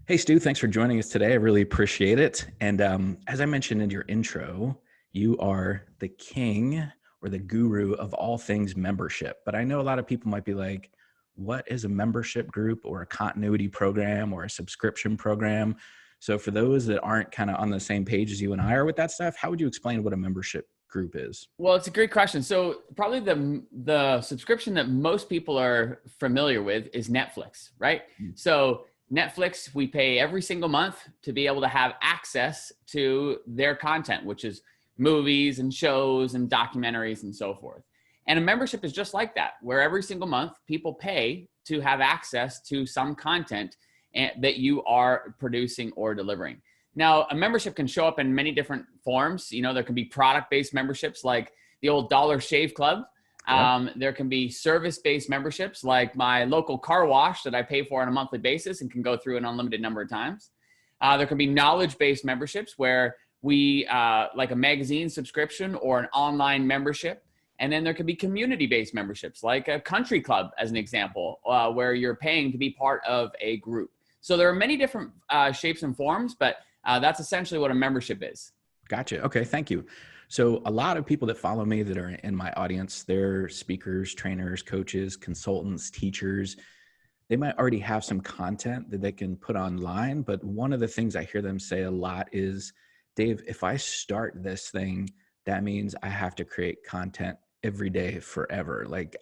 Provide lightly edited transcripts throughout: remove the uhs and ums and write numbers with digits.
Hey, Stu, thanks for joining us today. I really appreciate it. And as I mentioned in your intro, you are the king or the guru of all things membership. But I know a lot of people might be like, what is a membership group or a continuity program or a subscription program? So for those that aren't kind of on the same page as you and I are with that stuff, how would you explain what a membership group is? Well, it's a great question. So probably the subscription that most people are familiar with is Netflix, right? Mm. So Netflix, we pay every single month to be able to have access to their content, which is movies and shows and documentaries and so forth. And a membership is just like that, where every single month people pay to have access to some content that you are producing or delivering. Now, a membership can show up in many different forms. You know, there can be product-based memberships like the old Dollar Shave Club. Yep. There can be service-based memberships like my local car wash that I pay for on a monthly basis and can go through an unlimited number of times. There can be knowledge-based memberships where we, like a magazine subscription or an online membership. And then there can be community-based memberships like a country club, as an example, where you're paying to be part of a group. So there are many different shapes and forms, but that's essentially what a membership is. Gotcha. Okay. Thank you. So a lot of people that follow me that are in my audience, they're speakers, trainers, coaches, consultants, teachers. They might already have some content that they can put online. But one of the things I hear them say a lot is, Dave, if I start this thing, that means I have to create content every day forever. Like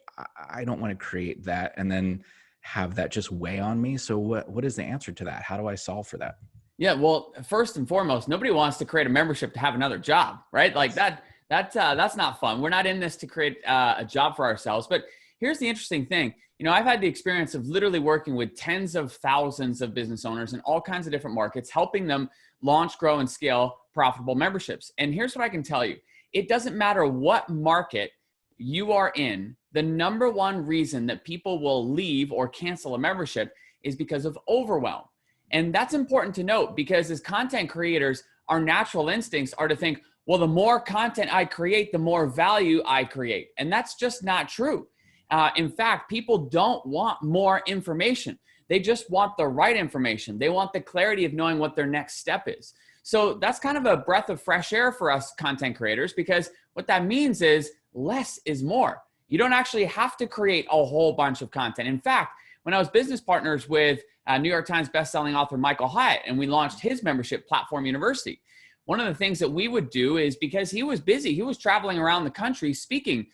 I don't want to create that and then have that just weigh on me. So what is the answer to that? How do I solve for that? Yeah, well, first and foremost, nobody wants to create a membership to have another job, right? Like that's not fun. We're not in this to create a job for ourselves. But here's the interesting thing. You know, I've had the experience of literally working with tens of thousands of business owners in all kinds of different markets, helping them launch, grow, and scale profitable memberships. And here's what I can tell you. It doesn't matter what market you are in. The number one reason that people will leave or cancel a membership is because of overwhelm. And that's important to note because as content creators, our natural instincts are to think, well, the more content I create, the more value I create. And that's just not true. In fact, people don't want more information. They just want the right information. They want the clarity of knowing what their next step is. So that's kind of a breath of fresh air for us content creators, because what that means is less is more. You don't actually have to create a whole bunch of content. In fact, when I was business partners with New York Times bestselling author Michael Hyatt, and we launched his membership platform University, one of the things that we would do is, because he was busy, he was traveling around the country speaking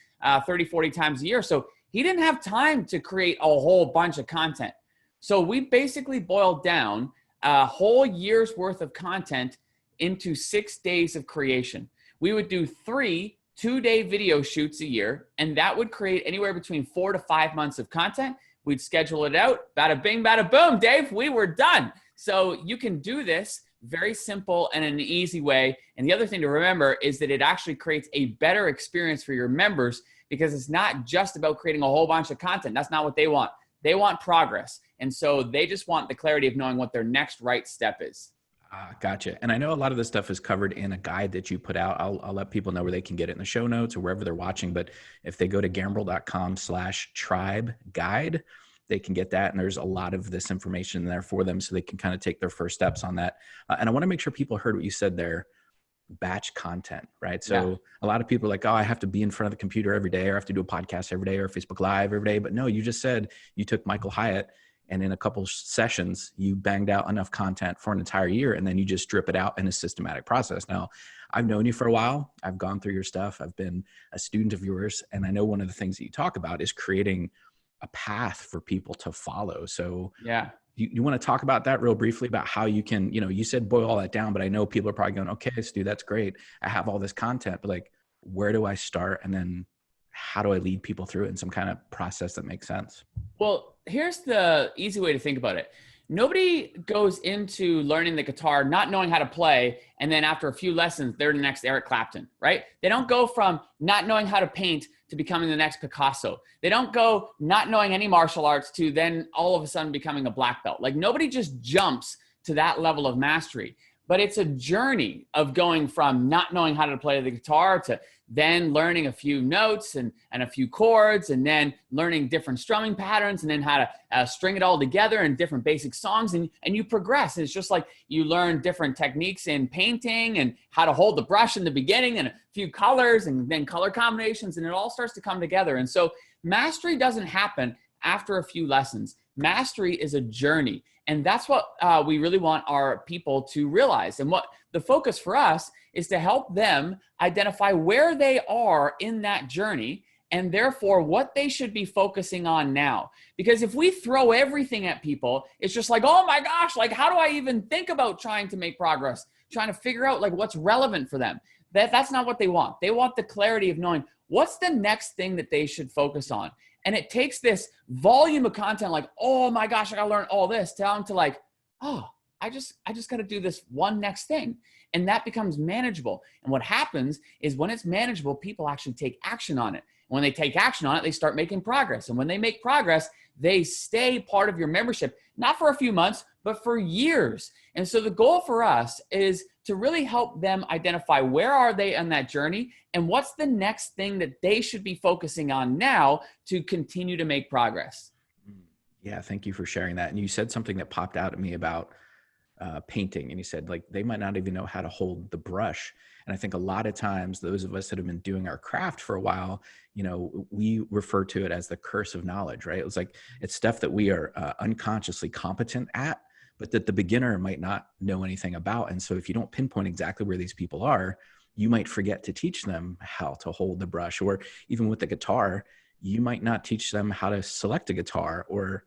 30, 40 times a year. So he didn't have time to create a whole bunch of content. So we basically boiled down a whole year's worth of content into 6 days of creation. We would do 3 two-day video shoots a year, and that would create anywhere between 4 to 5 months of content. We'd schedule it out, bada bing, bada boom, Dave, we were done. So you can do this very simple and in an easy way. And the other thing to remember is that it actually creates a better experience for your members, because it's not just about creating a whole bunch of content. That's not what they want. They want progress. And so they just want the clarity of knowing what their next right step is. Gotcha. And I know a lot of this stuff is covered in a guide that you put out. I'll let people know where they can get it in the show notes or wherever they're watching. But if they go to gambrill.com/tribe guide, they can get that. And there's a lot of this information there for them so they can kind of take their first steps on that. And I want to make sure people heard what you said there. Batch content, right? So yeah. A lot of people are like, oh, I have to be in front of the computer every day, or I have to do a podcast every day, or Facebook Live every day. But no, you just said you took Michael Hyatt, and in a couple sessions, you banged out enough content for an entire year, and then you just drip it out in a systematic process. Now, I've known you for a while. I've gone through your stuff. I've been a student of yours. And I know one of the things that you talk about is creating a path for people to follow. So yeah, you want to talk about that real briefly, about how you can, you said boil all that down, but I know people are probably going, okay, Stu, that's great. I have all this content, but like, where do I start? And then how do I lead people through it in some kind of process that makes sense? Well, here's the easy way to think about it. Nobody goes into learning the guitar not knowing how to play, and then after a few lessons, they're the next Eric Clapton, right? They don't go from not knowing how to paint to becoming the next Picasso. They don't go not knowing any martial arts to then all of a sudden becoming a black belt. Like, nobody just jumps to that level of mastery. but it's a journey of going from not knowing how to play the guitar to then learning a few notes and a few chords, and then learning different strumming patterns, and then how to string it all together in different basic songs. And you progress. And it's just like you learn different techniques in painting and how to hold the brush in the beginning and a few colors and then color combinations, and it all starts to come together. And so mastery doesn't happen after a few lessons. Mastery is a journey. And that's what we really want our people to realize. And what the focus for us is to help them identify where they are in that journey, and therefore what they should be focusing on now. Because if we throw everything at people, it's just like, oh my gosh, like how do I even think about trying to make progress, trying to figure out like what's relevant for them? That's not what they want. They want the clarity of knowing what's the next thing that they should focus on. And it takes this volume of content like, oh my gosh, I gotta learn all this, down to like, oh, I just gotta do this one next thing. And that becomes manageable. And what happens is when it's manageable, people actually take action on it. When they take action on it, they start making progress. And when they make progress, they stay part of your membership, not for a few months, but for years. And so the goal for us is to really help them identify where are they on that journey and what's the next thing that they should be focusing on now to continue to make progress. Yeah, thank you for sharing that. And you said something that popped out at me about painting, and you said like they might not even know how to hold the brush. And I think a lot of times those of us that have been doing our craft for a while, you know, we refer to it as the curse of knowledge, right? It's like it's stuff that we are unconsciously competent at, but that the beginner might not know anything about. And so if you don't pinpoint exactly where these people are, you might forget to teach them how to hold the brush. Or even with the guitar, you might not teach them how to select a guitar, or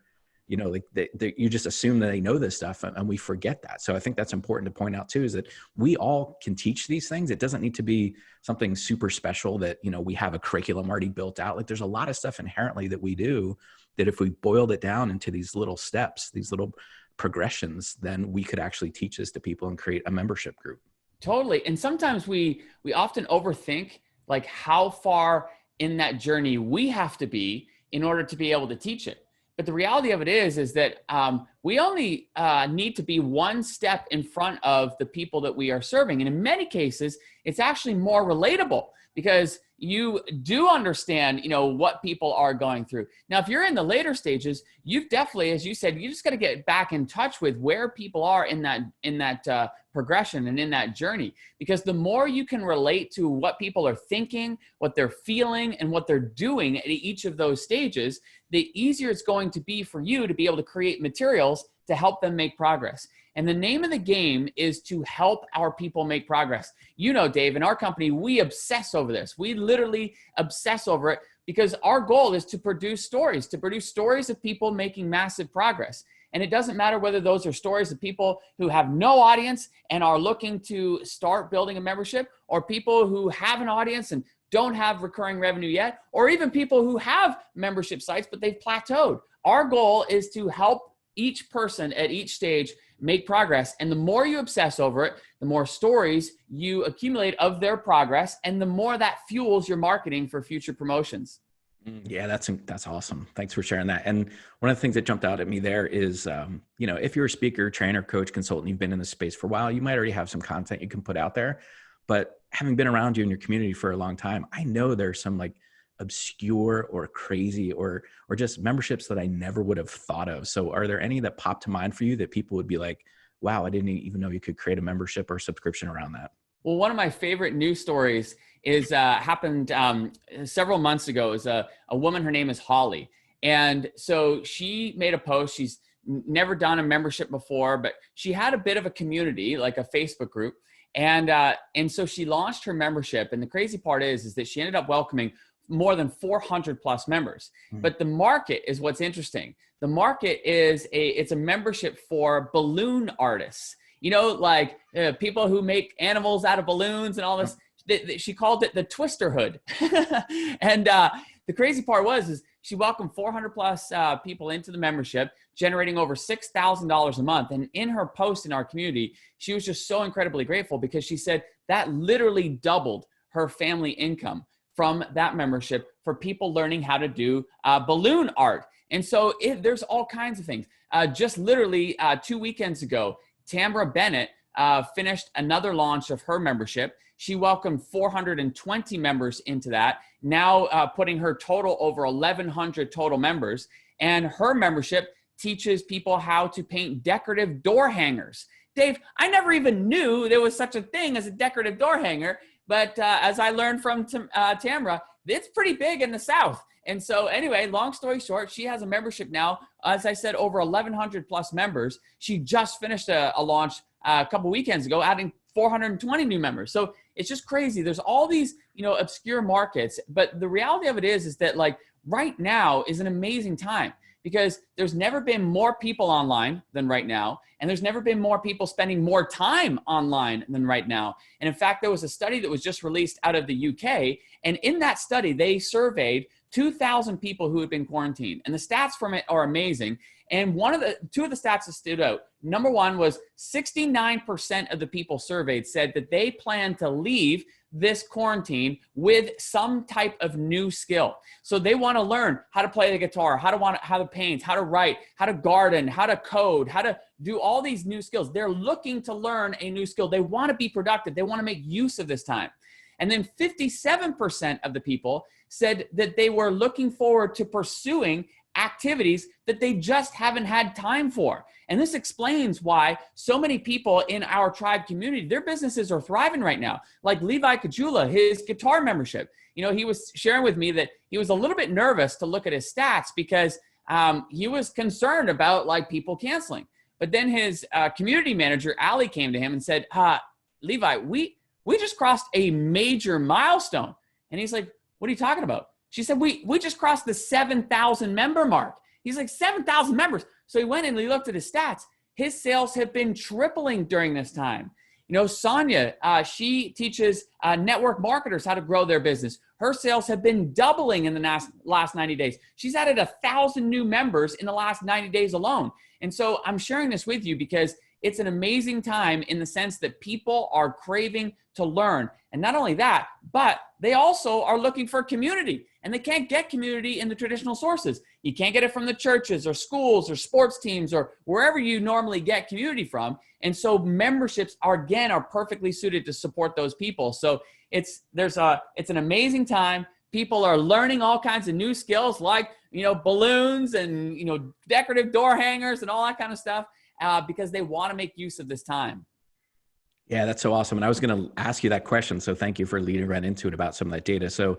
you know, like you just assume that they know this stuff, and we forget that. So I think that's important to point out too, is that we all can teach these things. It doesn't need to be something super special that, you know, we have a curriculum already built out. Like there's a lot of stuff inherently that we do that if we boiled it down into these little steps, these little progressions, then we could actually teach this to people and create a membership group. Totally. And sometimes we often overthink like how far in that journey we have to be in order to be able to teach it. But the reality of it is that we only need to be one step in front of the people that we are serving. And in many cases, it's actually more relatable because you do understand, you know, what people are going through. Now, if you're in the later stages, you've definitely, as you said, you just got to get back in touch with where people are in that progression and in that journey. Because the more you can relate to what people are thinking, what they're feeling, and what they're doing at each of those stages, the easier it's going to be for you to be able to create materials to help them make progress. And the name of the game is to help our people make progress. You know, Dave, in our company, we obsess over this. We literally obsess over it because our goal is to produce stories of people making massive progress. And it doesn't matter whether those are stories of people who have no audience and are looking to start building a membership, or people who have an audience and don't have recurring revenue yet, or even people who have membership sites, but they've plateaued. Our goal is to help each person at each stage make progress. And the more you obsess over it, the more stories you accumulate of their progress, and the more that fuels your marketing for future promotions. Yeah, that's awesome. Thanks for sharing that. And one of the things that jumped out at me there is, you know, if you're a speaker, trainer, coach, consultant, you've been in this space for a while, you might already have some content you can put out there. But having been around you in your community for a long time, I know there's some like obscure or crazy or just memberships that I never would have thought of. So are there any that pop to mind for you that people would be like, wow, I didn't even know you could create a membership or subscription around that? Well, one of my favorite news stories is happened several months ago. Is a woman, her name is Holly. And so she made a post. She's never done a membership before, but she had a bit of a community, like a Facebook group. And so she launched her membership. And the crazy part is that she ended up welcoming more than 400 plus members. But the market is what's interesting. The market is it's a membership for balloon artists. You know, like people who make animals out of balloons and all this. She called it the Twister Hood. And the crazy part is she welcomed 400 plus people into the membership, generating over $6,000 a month. And in her post in our community, she was just so incredibly grateful because she said that literally doubled her family income from that membership for people learning how to do balloon art. And so there's all kinds of things. Just literally 2 weekends ago, Tamara Bennett finished another launch of her membership. She welcomed 420 members into that, now putting her total over 1,100 total members. And her membership teaches people how to paint decorative door hangers. Dave, I never even knew there was such a thing as a decorative door hanger, but as I learned from Tamara, it's pretty big in the South. And so anyway, long story short, she has a membership now, as I said, over 1,100 plus members. She just finished a launch a couple weekends ago, adding 420 new members. So it's just crazy. There's all these, obscure markets, but the reality of it is that like right now is an amazing time, because there's never been more people online than right now. And there's never been more people spending more time online than right now. And in fact, there was a study that was just released out of the UK. And in that study, they surveyed 2,000 people who had been quarantined. And the stats from it are amazing. And two of the stats that stood out. Number one was 69% of the people surveyed said that they plan to leave this quarantine with some type of new skill. So they want to learn how to play the guitar, how to paint, how to write, how to garden, how to code, how to do all these new skills. They're looking to learn a new skill. They want to be productive. They want to make use of this time. And then 57% of the people said that they were looking forward to pursuing activities that they just haven't had time for. And this explains why so many people in our tribe community, their businesses are thriving right now. Like Levi Kajula, his guitar membership. He was sharing with me that he was a little bit nervous to look at his stats because he was concerned about like people canceling. But then his community manager, Ali, came to him and said, Levi, we just crossed a major milestone. And he's like, what are you talking about? She said, we just crossed the 7,000 member mark. He's like, 7,000 members. So he went and he looked at his stats. His sales have been tripling during this time. Sonia, she teaches network marketers how to grow their business. Her sales have been doubling in the last 90 days. She's added 1,000 new members in the last 90 days alone. And so I'm sharing this with you because it's an amazing time in the sense that people are craving to learn. And not only that, but they also are looking for community. And they can't get community in the traditional sources. You can't get it from the churches or schools or sports teams or wherever you normally get community from. And so memberships are perfectly suited to support those people. So it's an amazing time. People are learning all kinds of new skills like, balloons and, decorative door hangers and all that kind of stuff because they want to make use of this time. Yeah, that's so awesome. And I was going to ask you that question. So thank you for leading right into it about some of that data. So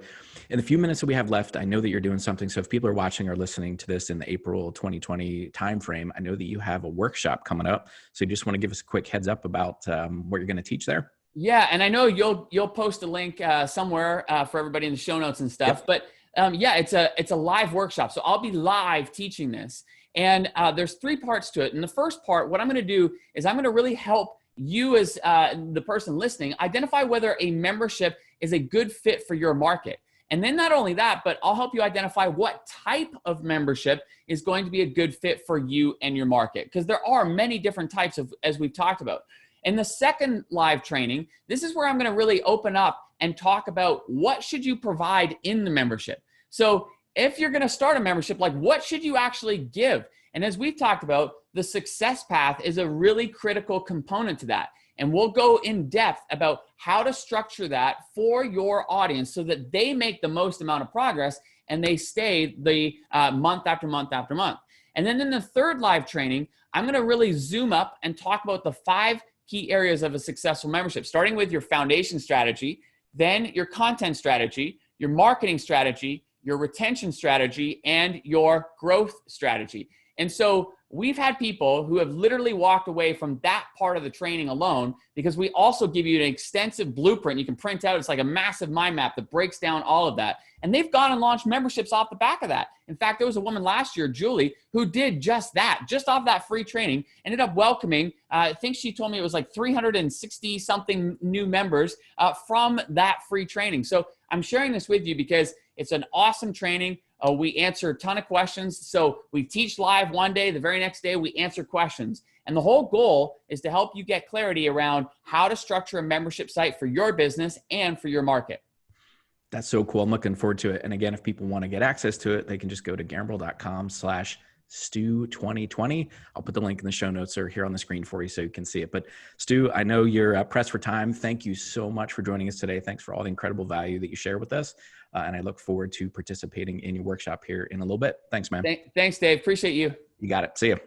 in the few minutes that we have left, I know that you're doing something. So if people are watching or listening to this in the April 2020 timeframe, I know that you have a workshop coming up. So you just want to give us a quick heads up about what you're going to teach there? Yeah. And I know you'll post a link somewhere for everybody in the show notes and stuff, But it's a live workshop. So I'll be live teaching this. And there's 3 parts to it. And the first part, what I'm going to do is I'm going to really help you as the person listening, identify whether a membership is a good fit for your market. And then not only that, but I'll help you identify what type of membership is going to be a good fit for you and your market. Because there are many different types as we've talked about. In the second live training, this is where I'm going to really open up and talk about what should you provide in the membership. So if you're going to start a membership, like what should you actually give? And as we've talked about, the success path is a really critical component to that. And we'll go in depth about how to structure that for your audience so that they make the most amount of progress and they stay the month after month after month. And then in the third live training, I'm going to really zoom up and talk about the 5 key areas of a successful membership, starting with your foundation strategy, then your content strategy, your marketing strategy, your retention strategy, and your growth strategy. And so we've had people who have literally walked away from that part of the training alone because we also give you an extensive blueprint you can print out. It's like a massive mind map that breaks down all of that. And they've gone and launched memberships off the back of that. In fact, there was a woman last year, Julie, who did just that, just off that free training, ended up welcoming, I think she told me it was like 360 something new members from that free training. So I'm sharing this with you because it's an awesome training. We answer a ton of questions. So we teach live one day, the very next day we answer questions. And the whole goal is to help you get clarity around how to structure a membership site for your business and for your market. That's so cool. I'm looking forward to it. And again, if people want to get access to it, they can just go to gambrill.com/success Stu 2020. I'll put the link in the show notes or here on the screen for you so you can see it. But Stu, I know you're pressed for time. Thank you so much for joining us today. Thanks for all the incredible value that you share with us. And I look forward to participating in your workshop here in a little bit. Thanks, man. Thanks, Dave. Appreciate you. You got it. See you.